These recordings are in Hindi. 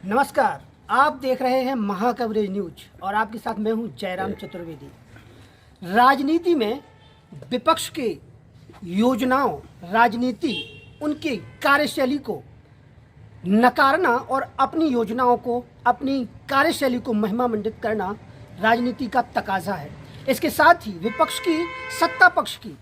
नमस्कार। आप देख रहे हैं महाकवरेज न्यूज और आपके साथ मैं हूं जयराम चतुर्वेदी। राजनीति में विपक्ष के योजनाओं, राजनीति, उनकी कार्यशैली को नकारना और अपनी योजनाओं को, अपनी कार्यशैली को महिमा मंडित करना राजनीति का तकाजा है। इसके साथ ही विपक्ष की, सत्ता पक्ष की,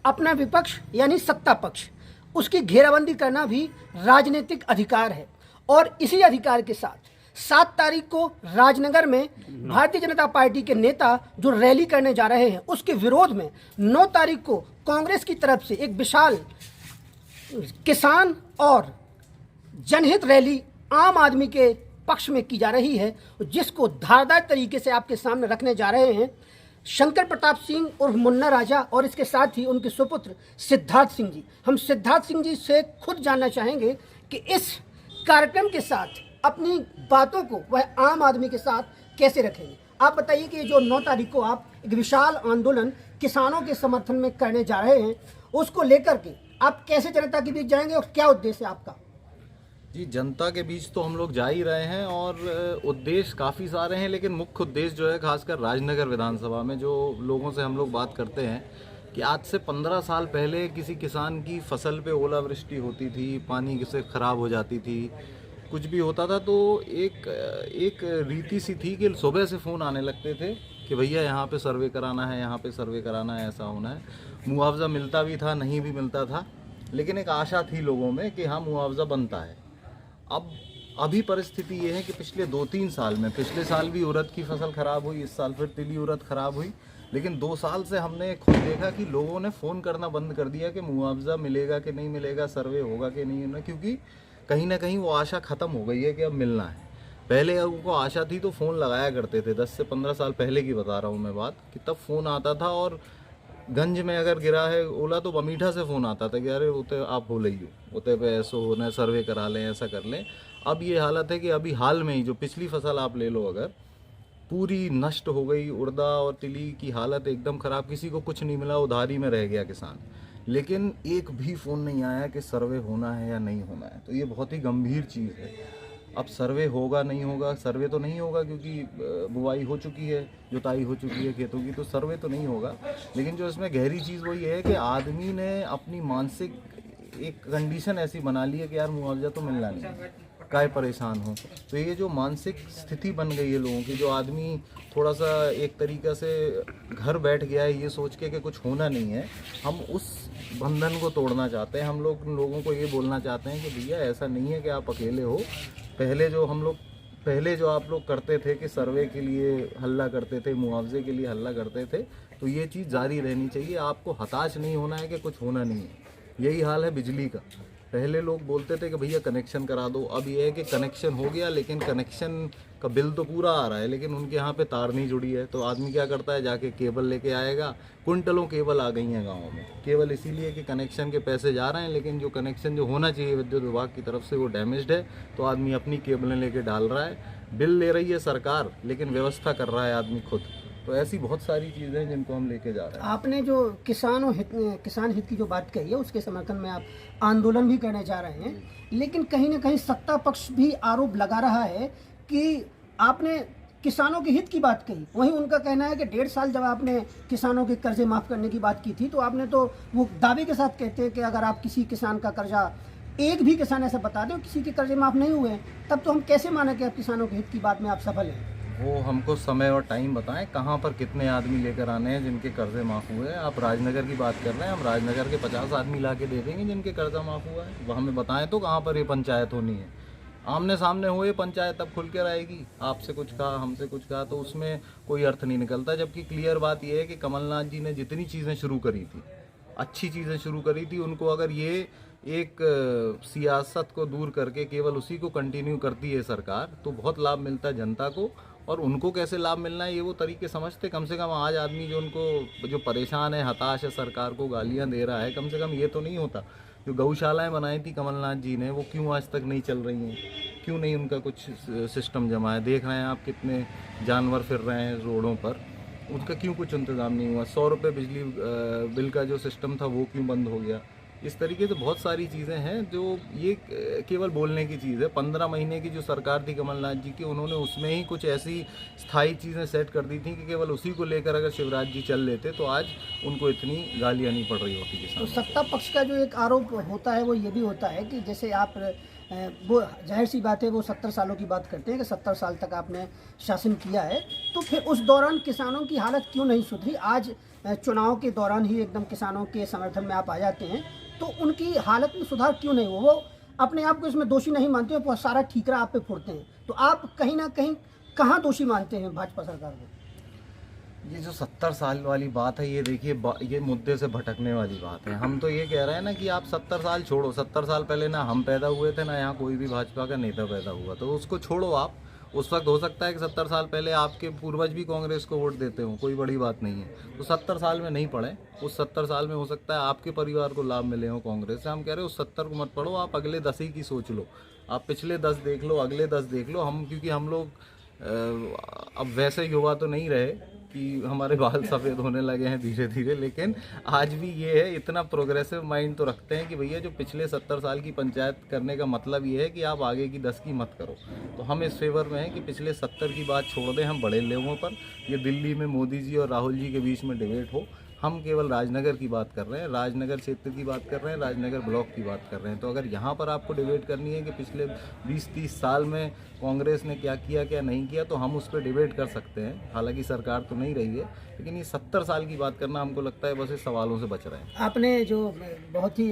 अपना विपक्ष यानी सत्ता पक्ष, उसकी घेराबंदी करना भी राजनीतिक अधिकार है। और इसी अधिकार के साथ 7 तारीख को राजनगर में भारतीय जनता पार्टी के नेता जो रैली करने जा रहे हैं, उसके विरोध में 9 तारीख को कांग्रेस की तरफ से एक विशाल किसान और जनहित रैली आम आदमी के पक्ष में की जा रही है, जिसको धारदार तरीके से आपके सामने रखने जा रहे हैं शंकर प्रताप सिंह और मुन्ना राजा और इसके साथ ही उनके सुपुत्र सिद्धार्थ सिंह जी। हम सिद्धार्थ सिंह जी से खुद जानना चाहेंगे कि इस कार्यक्रम के साथ अपनी बातों को वह आम आदमी के साथ कैसे रखेंगे। आप बताइए कि जो 9 तारीख को आप एक विशाल आंदोलन किसानों के समर्थन में करने जा रहे हैं, उसको लेकर के आप कैसे जनता के बीच जाएंगे और क्या उद्देश्य है आपका? जी, जनता के बीच तो हम लोग जा ही रहे हैं और उद्देश्य काफ़ी सारे हैं, लेकिन मुख्य उद्देश्य जो है खासकर राजनगर विधानसभा में जो लोगों से हम लोग बात करते हैं कि आज से 15 साल पहले किसी किसान की फसल पे ओलावृष्टि होती थी, पानी से ख़राब हो जाती थी, कुछ भी होता था तो एक रीति सी थी कि सुबह से फ़ोन आने लगते थे कि भैया यहाँ पे सर्वे कराना है, यहाँ पे सर्वे कराना है, ऐसा होना है। मुआवजा मिलता भी था, नहीं भी मिलता था, लेकिन एक आशा थी लोगों में कि हाँ मुआवजा बनता है। अभी परिस्थिति ये है कि पिछले 2-3 साल में, पिछले साल भी उड़द की फसल ख़राब हुई, इस साल फिर तिली उड़द ख़राब हुई, लेकिन 2 साल से हमने खुद देखा कि लोगों ने फ़ोन करना बंद कर दिया कि मुआवजा मिलेगा कि नहीं मिलेगा, सर्वे होगा कि नहीं होना, क्योंकि कहीं ना कहीं वो आशा ख़त्म हो गई है कि अब मिलना है। पहले उनको आशा थी तो फ़ोन लगाया करते थे, 10 से 15 साल पहले की बता रहा हूँ मैं बात, कि तब फ़ोन आता था और गंज में अगर गिरा है ओला तो बमीठा से फ़ोन आता था कि अरे उते आप हो लइयो, उते पे ऐसा होना है, सर्वे करा लें, ऐसा कर लें। अब ये हालत है कि अभी हाल में ही जो पिछली फसल आप ले लो, अगर पूरी नष्ट हो गई, उड़दा और तिली की हालत एकदम ख़राब, किसी को कुछ नहीं मिला, उधारी में रह गया किसान। लेकिन एक भी फ़ोन नहीं आया कि सर्वे होना है या नहीं होना है। तो ये बहुत ही गंभीर चीज़ है। अब सर्वे होगा नहीं होगा, सर्वे तो नहीं होगा क्योंकि बुआई हो चुकी है, जुताई हो चुकी है खेतों की, तो सर्वे तो नहीं होगा। लेकिन जो इसमें गहरी चीज़ वो ये है कि आदमी ने अपनी मानसिक एक कंडीशन ऐसी बना ली है कि यार मुआवजा तो मिलना नहीं, काय परेशान हो। तो ये जो मानसिक स्थिति बन गई है लोगों की, जो आदमी थोड़ा सा एक तरीक़ा से घर बैठ गया है ये सोच के कि कुछ होना नहीं है, हम उस बंधन को तोड़ना चाहते हैं। हम लोग लोगों को ये बोलना चाहते हैं कि भैया ऐसा नहीं है कि आप अकेले हो। पहले जो आप लोग करते थे कि सर्वे के लिए हल्ला करते थे, मुआवजे के लिए हल्ला करते थे, तो ये चीज़ जारी रहनी चाहिए। आपको हताश नहीं होना है कि कुछ होना नहीं है। यही हाल है बिजली का। पहले लोग बोलते थे कि भैया कनेक्शन करा दो, अब ये है कि कनेक्शन हो गया लेकिन कनेक्शन का बिल तो पूरा आ रहा है, लेकिन उनके यहाँ पे तार नहीं जुड़ी है। तो आदमी क्या करता है, जाके केबल लेके आएगा। कुंटलों केबल आ गई हैं गाँव में, केवल इसीलिए कि कनेक्शन के पैसे जा रहे हैं, लेकिन जो कनेक्शन जो होना चाहिए विद्युत विभाग की तरफ से वो डैमेज्ड है। तो आदमी अपनी केबलें लेके डाल रहा है, बिल ले रही है सरकार, लेकिन व्यवस्था कर रहा है आदमी खुद। तो ऐसी बहुत सारी चीज़ें हैं जिनको हम लेके जा रहे हैं। आपने जो किसान हित की जो बात कही है, उसके समर्थन में आप आंदोलन भी करने जा रहे हैं, लेकिन कहीं ना कहीं सत्ता पक्ष भी आरोप लगा रहा है कि आपने किसानों के हित की बात कही। वहीं उनका कहना है कि 1.5 साल जब आपने किसानों के कर्जे माफ़ करने की बात की थी, तो आपने तो वो दावे के साथ कहते हैं कि अगर आप किसी किसान का कर्जा, एक भी किसान ऐसा बता दो किसी के कर्जे माफ़ नहीं हुए, तब तो हम कैसे माने कि आप किसानों के हित की बात में आप सफल हैं? वो हमको समय और टाइम बताएं, कहाँ पर कितने आदमी लेकर आने हैं जिनके कर्जे माफ़ हुए हैं। आप राजनगर की बात कर रहे हैं, हम राजनगर के 50 आदमी ला के दे देंगे जिनके कर्जा माफ़ हुआ है। वो हमें बताएं तो कहाँ पर ये पंचायत होनी है। आमने सामने हुए पंचायत तब खुल के रहेगी। आपसे कुछ कहा, हमसे कुछ कहा, तो उसमें कोई अर्थ नहीं निकलता। जबकि क्लियर बात यह है कि कमलनाथ जी ने जितनी चीज़ें शुरू करी थी, अच्छी चीज़ें शुरू करी थी, उनको अगर ये एक सियासत को दूर करके केवल उसी को कंटिन्यू करती है सरकार, तो बहुत लाभ मिलता है जनता को। और उनको कैसे लाभ मिलना है ये वो तरीके समझते। कम से कम आज आदमी जो परेशान है, हताश है, सरकार को गालियां दे रहा है, कम से कम ये तो नहीं होता। जो गौशालाएं बनाई थी कमलनाथ जी ने, वो क्यों आज तक नहीं चल रही हैं? क्यों नहीं उनका कुछ सिस्टम जमा है? देख रहे हैं आप कितने जानवर फिर रहे हैं रोडों पर, उनका क्यों कुछ इंतज़ाम नहीं हुआ? 100 रुपये बिजली बिल का जो सिस्टम था वो क्यों बंद हो गया? इस तरीके से बहुत सारी चीज़ें हैं जो ये केवल बोलने की चीज़ है। 15 महीने की जो सरकार थी कमलनाथ जी की, उन्होंने उसमें ही कुछ ऐसी स्थायी चीज़ें सेट कर दी थी कि केवल उसी को लेकर अगर शिवराज जी चल लेते तो आज उनको इतनी गालियाँ नहीं पड़ रही होती तो किसान। सत्ता पक्ष का जो एक आरोप होता है वो ये भी होता है कि जैसे आप वो जाहिर सी बात है, वो 70 सालों की बात करते हैं कि 70 साल तक आपने शासन किया है, तो फिर उस दौरान किसानों की हालत क्यों नहीं सुधरी? आज चुनाव के दौरान ही एकदम किसानों के समर्थन में आप आ जाते हैं, तो उनकी हालत में सुधार क्यों नहीं हुआ? वो अपने आप को इसमें दोषी नहीं मानते, वो सारा ठीकरा आप पे फोड़ते हैं। तो आप कहीं ना कहीं कहाँ दोषी मानते हैं भाजपा सरकार को? ये जो 70 साल वाली बात है, ये देखिए ये मुद्दे से भटकने वाली बात है। हम तो ये कह रहे हैं ना कि आप 70 साल छोड़ो। 70 साल पहले ना हम पैदा हुए थे, ना यहाँ कोई भी भाजपा का नेता पैदा हुआ, तो उसको छोड़ो आप। उस वक्त हो सकता है कि 70 साल पहले आपके पूर्वज भी कांग्रेस को वोट देते हों, कोई बड़ी बात नहीं है। तो 70 साल में नहीं पढ़े, उस 70 साल में हो सकता है आपके परिवार को लाभ मिले हो कांग्रेस से। हम कह रहे हो उस 70 को मत पढ़ो, आप अगले 10 ही की सोच लो। आप पिछले 10 देख लो, अगले 10 देख लो। क्योंकि हम लोग अब वैसे युवा तो नहीं रहे कि हमारे बाल सफ़ेद होने लगे हैं धीरे धीरे, लेकिन आज भी ये है, इतना प्रोग्रेसिव माइंड तो रखते हैं कि भैया जो पिछले 70 साल की पंचायत करने का मतलब ये है कि आप आगे की 10 की मत करो। तो हम इस फेवर में हैं कि पिछले 70 की बात छोड़ दें, हम बड़े लोगों पर। ये दिल्ली में मोदी जी और राहुल जी के बीच में डिबेट हो, हम केवल राजनगर की बात कर रहे हैं, राजनगर क्षेत्र की बात कर रहे हैं, राजनगर ब्लॉक की बात कर रहे हैं। तो अगर यहाँ पर आपको डिबेट करनी है कि पिछले 20-30 साल में कांग्रेस ने क्या किया क्या नहीं किया, तो हम उस पर डिबेट कर सकते हैं। हालांकि सरकार तो नहीं रही है, लेकिन ये 70 साल की बात करना हमको लगता है बस इस सवालों से बच रहे हैं। आपने जो बहुत ही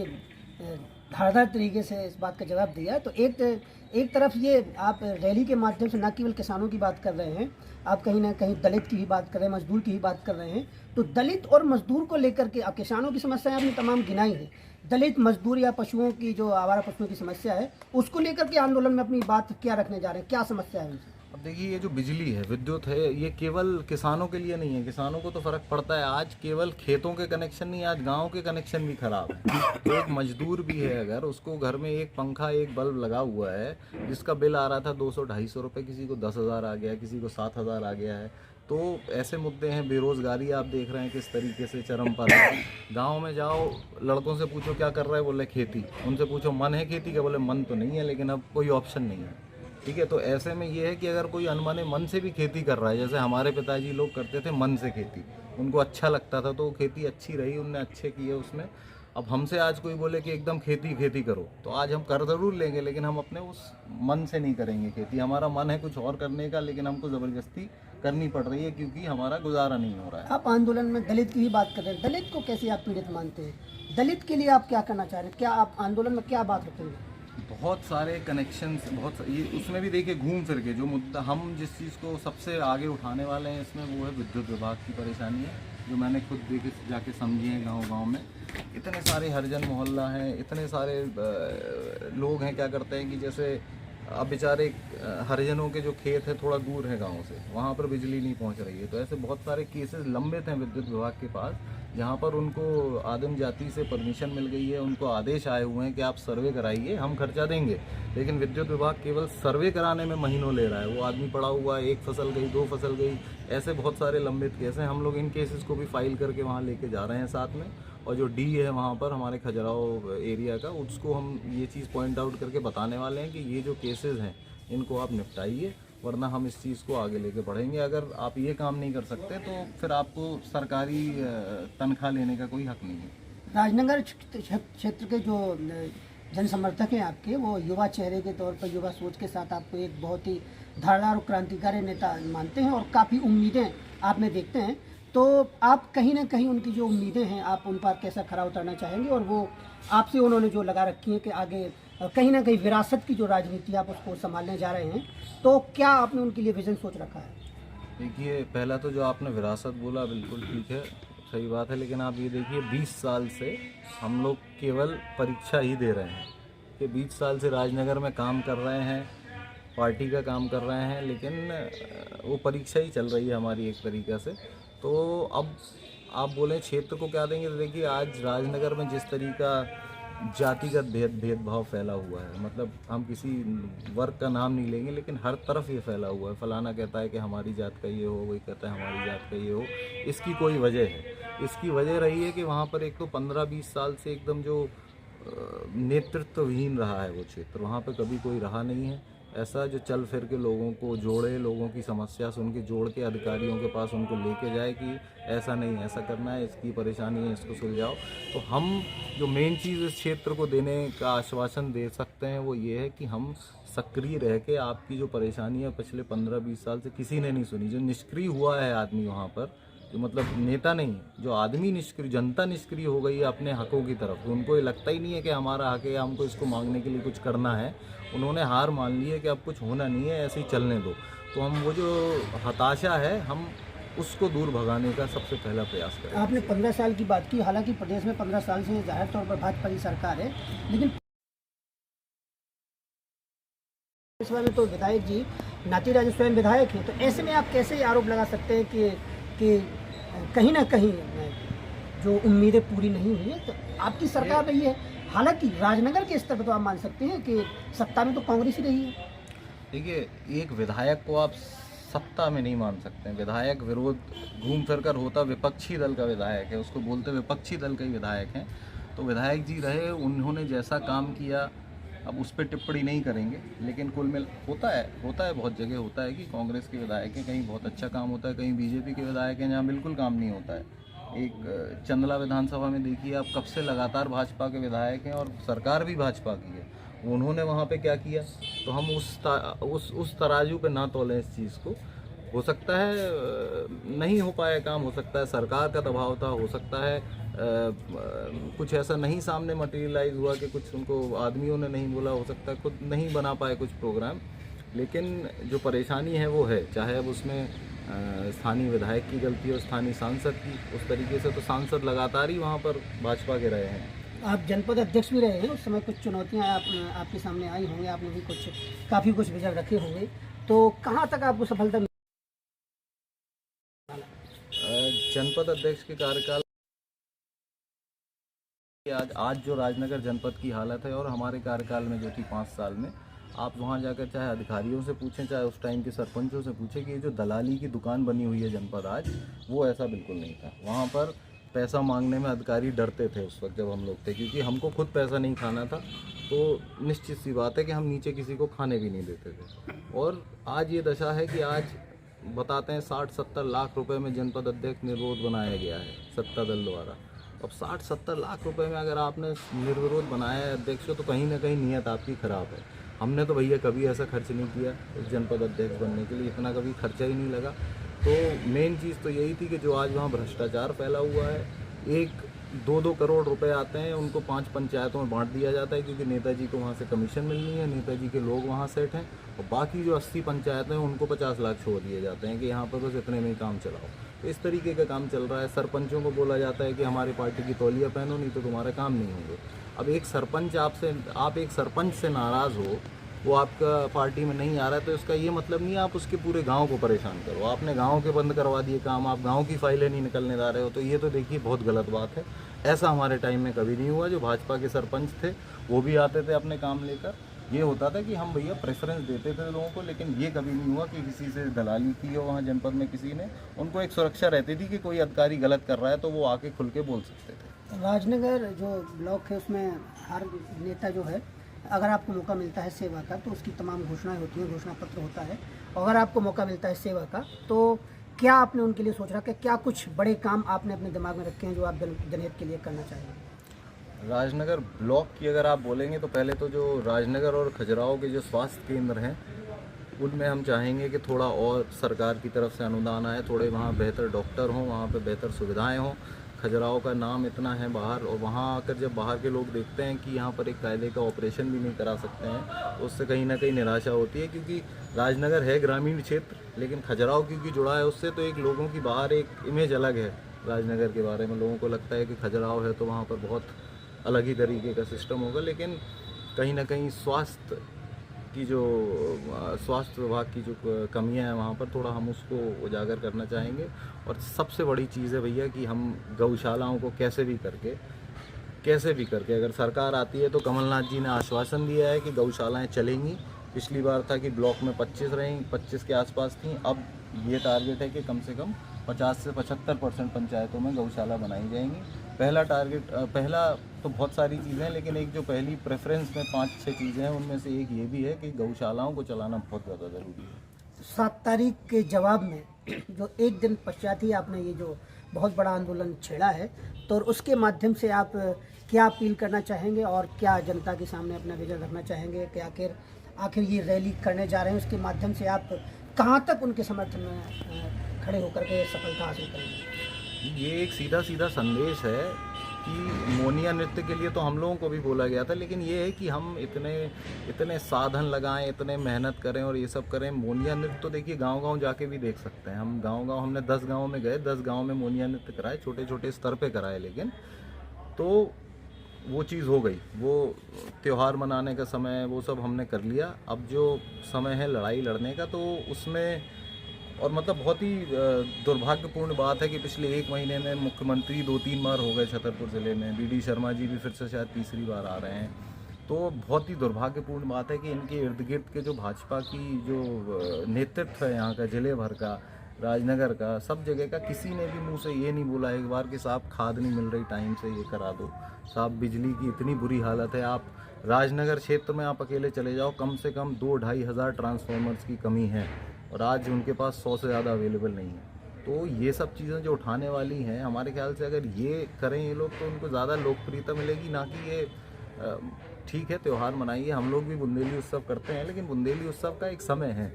धारदार तरीके से इस बात का जवाब दिया, तो एक तरफ ये आप रैली के माध्यम से न केवल किसानों की बात कर रहे हैं, आप कहीं ना कहीं दलित की भी बात कर रहे हैं, मजदूर की भी बात कर रहे हैं। तो दलित और मजदूर को लेकर के आप किसानों की समस्याएं आपने तमाम गिनाई है, दलित मजदूर या पशुओं की जो आवारा पशुओं की समस्या है, उसको लेकर के आंदोलन में अपनी बात क्या रखने जा रहे हैं? क्या समस्या है उनसे? अब देखिए, ये जो बिजली है, विद्युत है, ये केवल किसानों के लिए नहीं है। किसानों को तो फ़र्क पड़ता है। आज केवल खेतों के कनेक्शन नहीं, आज गांव के कनेक्शन भी ख़राब है। तो एक मजदूर भी है, अगर उसको घर में एक पंखा एक बल्ब लगा हुआ है, जिसका बिल आ रहा था 200-250 रुपये, किसी को 10,000 आ गया, किसी को 7,000 आ गया है। तो ऐसे मुद्दे हैं। बेरोज़गारी आप देख रहे हैं किस तरीके से चरम पर है। गाँव में जाओ, लड़कों से पूछो क्या कर रहा है, बोले खेती। उनसे पूछो मन है खेती का, बोले मन तो नहीं है, लेकिन अब कोई ऑप्शन नहीं है। ठीक है, तो ऐसे में ये है कि अगर कोई अनमने मन से भी खेती कर रहा है, जैसे हमारे पिताजी लोग करते थे मन से खेती, उनको अच्छा लगता था, तो खेती अच्छी रही, उनने अच्छे किए उसमें। अब हमसे आज कोई बोले कि एकदम खेती खेती करो, तो आज हम कर ज़रूर लेंगे, लेकिन हम अपने उस मन से नहीं करेंगे खेती। हमारा मन है कुछ और करने का, लेकिन हमको ज़बरदस्ती करनी पड़ रही है क्योंकि हमारा गुजारा नहीं हो रहा है। आप आंदोलन में दलित की ही बात कर रहे हैं, दलित को कैसे आप पीड़ित मानते हैं? दलित के लिए आप क्या करना चाह रहे हैं? क्या आप आंदोलन में क्या बात रखेंगे? बहुत सारे कनेक्शंस, ये उसमें भी देखिए घूम फिर के जो मुद्दा हम जिस चीज़ को सबसे आगे उठाने वाले हैं इसमें, वो है विद्युत विभाग की परेशानी है, जो मैंने खुद देखे जाके समझी है। गांव-गांव में इतने सारे हरिजन मोहल्ला हैं, इतने सारे लोग हैं, क्या करते हैं कि जैसे अब बेचारे हरिजनों के जो खेत है थोड़ा दूर है गांव से, वहाँ पर बिजली नहीं पहुँच रही है। तो ऐसे बहुत सारे केसेस लंबित हैं विद्युत विभाग के पास, जहाँ पर उनको आदिम जाति से परमिशन मिल गई है, उनको आदेश आए हुए हैं कि आप सर्वे कराइए, हम खर्चा देंगे। लेकिन विद्युत विभाग केवल सर्वे कराने में महीनों ले रहा है। वो आदमी पड़ा हुआ है, 1 फसल गई, 2 फसल गई, ऐसे बहुत सारे लंबित केस हैं। हम लोग इन केसेस को भी फाइल करके वहाँ लेके जा रहे हैं साथ में। और जो डी है वहाँ पर हमारे खजुराहो एरिया का, उसको हम ये चीज़ पॉइंट आउट करके बताने वाले हैं कि ये जो केसेस हैं इनको आप निपटाइए, वरना हम इस चीज़ को आगे लेके बढ़ेंगे। अगर आप ये काम नहीं कर सकते तो फिर आपको सरकारी तनख्वाह लेने का कोई हक नहीं है। राजनगर क्षेत्र के जो जनसमर्थक हैं आपके, वो युवा चेहरे के तौर पर, युवा सोच के साथ आपको एक बहुत ही धारदार और क्रांतिकारी नेता मानते हैं और काफ़ी उम्मीदें आप में देखते हैं। तो आप कहीं ना कहीं उनकी जो उम्मीदें हैं, आप उन पर कैसा खरा उतरना चाहेंगे? और वो आपसे उन्होंने जो लगा रखी है कि आगे कहीं ना कहीं विरासत की जो राजनीति आप उसको संभालने जा रहे हैं, तो क्या आपने उनके लिए विजन सोच रखा है? देखिए, पहला तो जो आपने विरासत बोला बिल्कुल ठीक है, सही बात है, लेकिन आप ये देखिए 20 साल से हम लोग केवल परीक्षा ही दे रहे हैं कि 20 साल से राजनगर में काम कर रहे हैं, पार्टी का काम कर रहे हैं, लेकिन वो परीक्षा ही चल रही है हमारी एक तरीक़े से। तो अब आप बोलें क्षेत्र को क्या देंगे, तो देखिए आज राजनगर में जिस तरीका जातिगत भेदभाव फैला हुआ है, मतलब हम किसी वर्ग का नाम नहीं लेंगे, लेकिन हर तरफ ये फैला हुआ है। फलाना कहता है कि हमारी जात का ये हो, वही कहता है हमारी जात का ये हो। इसकी कोई वजह है, इसकी वजह रही है कि वहाँ पर एक तो 15-20 साल से एकदम जो नेतृत्वहीन रहा है वो क्षेत्र, वहाँ पे कभी कोई रहा नहीं है ऐसा जो चल फिर के लोगों को जोड़े, लोगों की समस्या सुन के जोड़ के अधिकारियों के पास उनको लेके जाए कि ऐसा नहीं, ऐसा करना है, इसकी परेशानी है, इसको सुलझाओ। तो हम जो मेन चीज़ इस क्षेत्र को देने का आश्वासन दे सकते हैं वो ये है कि हम सक्रिय रह के आपकी जो परेशानी है पिछले 15-20 साल से किसी ने नहीं सुनी। जो निष्क्रिय हुआ है आदमी वहाँ पर, जो मतलब नेता नहीं, जो आदमी निष्क्रिय, जनता निष्क्रिय हो गई है अपने हकों की तरफ। तो उनको ये लगता ही नहीं है कि हमारा हक है या हमको इसको मांगने के लिए कुछ करना है। उन्होंने हार मान ली है कि अब कुछ होना नहीं है, ऐसे ही चलने दो। तो हम वो जो हताशा है हम उसको दूर भगाने का सबसे पहला प्रयास करें। आपने 15 साल की बात की, हालांकि प्रदेश में 15 साल से जाहिर तौर पर भाजपा की सरकार है, लेकिन इस समय में तो विधायक जी नाती राजू स्वयं विधायक हैं। तो ऐसे में आप कैसे आरोप लगा सकते हैं कि कहीं ना कहीं जो उम्मीदें पूरी नहीं हुई है? तो आपकी सरकार रही है, हालांकि राजनगर के स्तर पर तो आप मान सकते हैं कि सत्ता में तो कांग्रेस ही रही है। देखिए, एक विधायक को आप सत्ता में नहीं मान सकते हैं। विधायक विरोध घूम फिर कर होता विपक्षी दल का विधायक है, उसको बोलते विपक्षी दल का ही विधायक हैं। तो विधायक जी रहे, उन्होंने जैसा काम किया, अब उस पर टिप्पणी नहीं करेंगे। लेकिन कुल मिल होता है बहुत जगह होता है कि कांग्रेस के विधायक हैं, कहीं बहुत अच्छा काम होता है, कहीं बीजेपी के विधायक हैं जहाँ बिल्कुल काम नहीं होता है। एक चंदला विधानसभा में देखिए आप, कब से लगातार भाजपा के विधायक हैं और सरकार भी भाजपा की है, उन्होंने वहाँ पे क्या किया? तो हम उस तराजू पे ना तोलें इस चीज़ को। हो सकता है नहीं हो पाया काम, हो सकता है सरकार का दबाव था, हो सकता है कुछ ऐसा नहीं सामने मटेरियलाइज हुआ कि कुछ उनको आदमियों ने नहीं बोला, हो सकता है खुद नहीं बना पाए कुछ प्रोग्राम। लेकिन जो परेशानी है वो है, चाहे अब उसमें स्थानीय विधायक की गलती और स्थानीय सांसद की। उस तरीके से तो सांसद लगातार ही वहाँ पर भाजपा के रहे हैं। आप जनपद अध्यक्ष भी रहे हैं, उस समय कुछ चुनौतियां आपके सामने आई होंगी, आपने भी काफ़ी कुछ विजय रखे होंगे। तो कहाँ तक आपको सफलता मिली? जनपद अध्यक्ष के कार्यकाल आज जो राजनगर जनपद की हालत है और हमारे कार्यकाल में जो थी 5 साल में, आप वहाँ जाकर चाहे अधिकारियों से पूछें, चाहे उस टाइम के सरपंचों से पूछें कि ये जो दलाली की दुकान बनी हुई है जनपद आज, वो ऐसा बिल्कुल नहीं था। वहाँ पर पैसा मांगने में अधिकारी डरते थे उस वक्त जब हम लोग थे, क्योंकि हमको खुद पैसा नहीं खाना था। तो निश्चित सी बात है कि हम नीचे किसी को खाने भी नहीं देते थे। और आज ये दशा है कि आज बताते हैं 60-70 लाख रुपए में जनपद अध्यक्ष निर्विरोध बनाया गया है सत्ता दल द्वारा। अब 60-70 लाख रुपए में अगर आपने निर्विरोध बनाया है अध्यक्ष, तो कहीं ना कहीं नीयत आपकी ख़राब है। हमने तो भैया कभी ऐसा खर्च नहीं किया उस जनपद अध्यक्ष बनने के लिए, इतना कभी खर्चा ही नहीं लगा। तो मेन चीज़ तो यही थी कि जो आज वहाँ भ्रष्टाचार फैला हुआ है, 1-2 करोड़ रुपए आते हैं, उनको 5 पंचायतों में बांट दिया जाता है क्योंकि नेताजी को वहाँ से कमीशन मिलनी है, नेताजी के लोग वहाँ सेट हैं, और बाकी जो 80 पंचायतें हैं उनको 50 लाख छोड़ दिए जाते हैं कि यहाँ पर बस इतने में ही काम चलाओ। तो इस तरीके का काम चल रहा है। सरपंचों को बोला जाता है कि हमारी पार्टी की तौलिया पहनो, नहीं तो तुम्हारे काम नहीं होंगे। अब एक सरपंच आप एक सरपंच से नाराज़ हो, वो आपका पार्टी में नहीं आ रहा है, तो इसका ये मतलब नहीं है आप उसके पूरे गांव को परेशान करो। आपने गांव के बंद करवा दिए काम, आप गांव की फाइलें नहीं निकलने दा रहे हो, तो ये तो देखिए बहुत गलत बात है। ऐसा हमारे टाइम में कभी नहीं हुआ। जो भाजपा के सरपंच थे वो भी आते थे अपने काम लेकर। ये होता था कि हम भैया प्रेफरेंस देते थे लोगों को, लेकिन ये कभी नहीं हुआ कि किसी से दलाली की हो वहाँ जनपद में किसी ने। उनको एक सुरक्षा रहती थी कि कोई अधिकारी गलत कर रहा है तो वो आके खुल के बोल सकते थे। राजनगर जो ब्लॉक है उसमें हर नेता जो है, अगर आपको मौका मिलता है सेवा का तो उसकी तमाम घोषणाएं होती हैं, घोषणा पत्र होता है। अगर आपको मौका मिलता है सेवा का तो क्या आपने उनके लिए सोच रखा है? क्या कुछ बड़े काम आपने अपने दिमाग में रखे हैं जो आप जनहित के लिए करना चाहेंगे? राजनगर ब्लॉक की अगर आप बोलेंगे तो पहले तो जो राजनगर और खजुराहो के जो स्वास्थ्य केंद्र हैं उनमें हम चाहेंगे कि थोड़ा और सरकार की तरफ से अनुदान आए, थोड़े वहाँ बेहतर डॉक्टर हों, वहाँ पे बेहतर सुविधाएं हों। खजुराहो का नाम इतना है बाहर, और वहाँ आकर जब बाहर के लोग देखते हैं कि यहाँ पर एक कायदे का ऑपरेशन भी नहीं करा सकते हैं, उससे कहीं ना कहीं निराशा होती है। क्योंकि राजनगर है ग्रामीण क्षेत्र, लेकिन खजुराहो क्योंकि जुड़ा है उससे, तो एक लोगों की बाहर एक इमेज अलग है राजनगर के बारे में। लोगों को लगता है कि खजुराहो है तो वहाँ पर बहुत अलग ही तरीके का सिस्टम होगा। लेकिन कहीं ना कहीं स्वास्थ्य विभाग की जो कमियां हैं वहाँ पर थोड़ा हम उसको उजागर करना चाहेंगे। और सबसे बड़ी चीज़ है भैया कि हम गौशालाओं को कैसे भी करके अगर सरकार आती है, तो कमलनाथ जी ने आश्वासन दिया है कि गौशालाएं चलेंगी। पिछली बार था कि ब्लॉक में 25 रहेंगी, 25 के आसपास थी। अब ये टारगेट है कि कम से कम 50 से 75% पंचायतों में गौशाला बनाई जाएंगी। पहला टारगेट पहला तो बहुत सारी चीज़ें हैं, लेकिन एक जो पहली प्रेफरेंस में 5-6 चीज़ें हैं उनमें से एक ये भी है कि गौशालाओं को चलाना बहुत ज़्यादा ज़रूरी है। 7 तारीख के जवाब में जो एक दिन पश्चात ही आपने ये जो बहुत बड़ा आंदोलन छेड़ा है, तो उसके माध्यम से आप क्या अपील करना चाहेंगे और क्या जनता के सामने अपना विजन रखना चाहेंगे कि आखिर ये रैली करने जा रहे हैं, उसके माध्यम से आप कहाँ तक उनके समर्थन में खड़े होकर के सफलता हासिल करेंगे? ये एक सीधा सीधा संदेश है कि मोनिया नृत्य के लिए तो हम लोगों को भी बोला गया था, लेकिन ये है कि हम इतने साधन लगाएं, इतने मेहनत करें और ये सब करें। मोनिया नृत्य तो देखिए गांव-गांव जाके भी देख सकते हैं हम। गांव-गांव हमने 10 गांव में गए, 10 गांव में मोनिया नृत्य कराए, छोटे छोटे स्तर पे कराए, लेकिन तो वो चीज़ हो गई। वो त्यौहार मनाने का समय वो सब हमने कर लिया। अब जो समय है लड़ाई लड़ने का, तो उसमें और मतलब बहुत ही दुर्भाग्यपूर्ण बात है कि पिछले 1 महीने में मुख्यमंत्री 2-3 बार हो गए छतरपुर ज़िले में। बीडी शर्मा जी भी फिर से शायद तीसरी बार आ रहे हैं। तो बहुत ही दुर्भाग्यपूर्ण बात है कि इनके इर्द गिर्द के जो भाजपा की जो नेतृत्व है यहाँ का, ज़िले भर का, राजनगर का, सब जगह का, किसी ने भी मुंह से ये नहीं बोला एक बार कि साहब खाद नहीं मिल रही टाइम से, ये करा दो। साहब बिजली की इतनी बुरी हालत है, आप राजनगर क्षेत्र में आप अकेले चले जाओ, कम से कम 2-2.5 हज़ार ट्रांसफार्मर्स की कमी है और आज उनके पास 100 से ज़्यादा अवेलेबल नहीं है। तो ये सब चीज़ें जो उठाने वाली हैं, हमारे ख्याल से अगर ये करें ये लोग तो उनको ज़्यादा लोकप्रियता मिलेगी। ना कि ये ठीक है त्यौहार मनाइए, हम लोग भी बुंदेली उत्सव करते हैं, लेकिन बुंदेली उत्सव का एक समय है।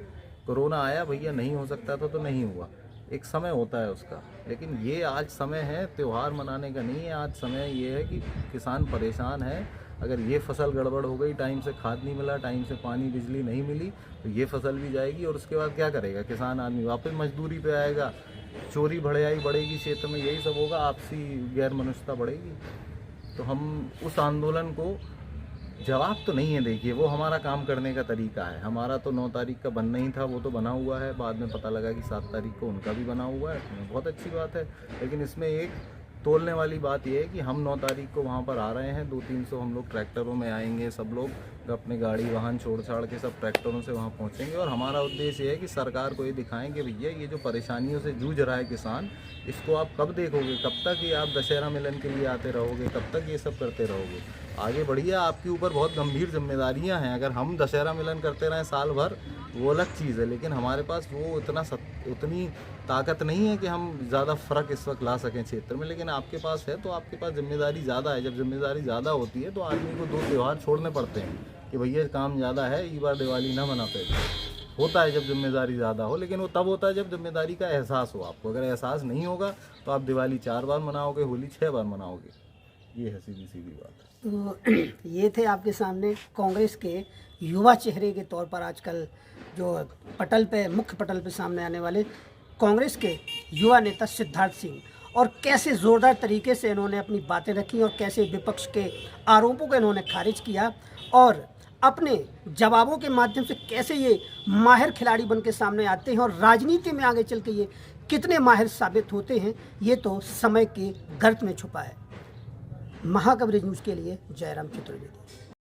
कोरोना आया भैया, नहीं हो सकता था तो नहीं हुआ, एक समय होता है उसका। लेकिन ये आज समय है त्यौहार मनाने का नहीं है। आज समय ये है कि किसान परेशान है। अगर ये फसल गड़बड़ हो गई, टाइम से खाद नहीं मिला, टाइम से पानी बिजली नहीं मिली, तो ये फसल भी जाएगी और उसके बाद क्या करेगा किसान आदमी? वापस मजदूरी पे आएगा, चोरी भड़ाई बढ़ेगी क्षेत्र में, यही सब होगा, आपसी गैर मनुष्यता बढ़ेगी। तो हम उस आंदोलन को जवाब तो नहीं है, देखिए वो हमारा काम करने का तरीका है। हमारा तो 9 तारीख का बनना ही था, वो तो बना हुआ है। बाद में पता लगा कि 7 तारीख को उनका भी बना हुआ है, तो बहुत अच्छी बात है। लेकिन इसमें एक तोलने वाली बात यह है कि हम 9 तारीख को वहाँ पर आ रहे हैं, 200-300 हम लोग ट्रैक्टरों में आएंगे, सब लोग अपने गाड़ी वाहन छोड़ छाड़ के सब ट्रैक्टरों से वहाँ पहुँचेंगे। और हमारा उद्देश्य ये है कि सरकार को ये दिखाएं कि भैया ये जो परेशानियों से जूझ रहा है किसान, इसको आप कब देखोगे? कब तक ये आप दशहरा मिलन के लिए आते रहोगे? कब तक ये सब करते रहोगे? आगे बढ़िए, आपके ऊपर बहुत गंभीर जिम्मेदारियां हैं। अगर हम दशहरा मिलन करते रहें साल भर, वो अलग चीज़ है, लेकिन हमारे पास वो उतनी ताकत नहीं है कि हम ज़्यादा फ़र्क इस वक्त ला सकें क्षेत्र में। लेकिन आपके पास है, तो आपके पास जिम्मेदारी ज़्यादा है। जब जिम्मेदारी ज़्यादा होती है तो आदमी को 2 त्यौहार छोड़ने पड़ते हैं कि भैया काम ज़्यादा है, इस बार दिवाली ना मना पाए। होता है जब जिम्मेदारी ज़्यादा हो, लेकिन वो तब होता है जब जिम्मेदारी का एहसास हो आपको। अगर एहसास नहीं होगा तो आप दिवाली 4 बार मनाओगे, होली 6 बार मनाओगे। ये है सीधी सीधी बात। तो ये थे आपके सामने कांग्रेस के युवा चेहरे के तौर पर आजकल जो मुख्य पटल पे सामने आने वाले कांग्रेस के युवा नेता सिद्धार्थ सिंह, और कैसे ज़ोरदार तरीके से इन्होंने अपनी बातें रखी और कैसे विपक्ष के आरोपों को इन्होंने खारिज किया और अपने जवाबों के माध्यम से कैसे ये माहिर खिलाड़ी बन के सामने आते हैं और राजनीति में आगे चल के ये कितने माहिर साबित होते हैं, ये तो समय के गर्त में छुपा है। महाकवरेज न्यूज़ के लिए जयराम चतुर्वेदी।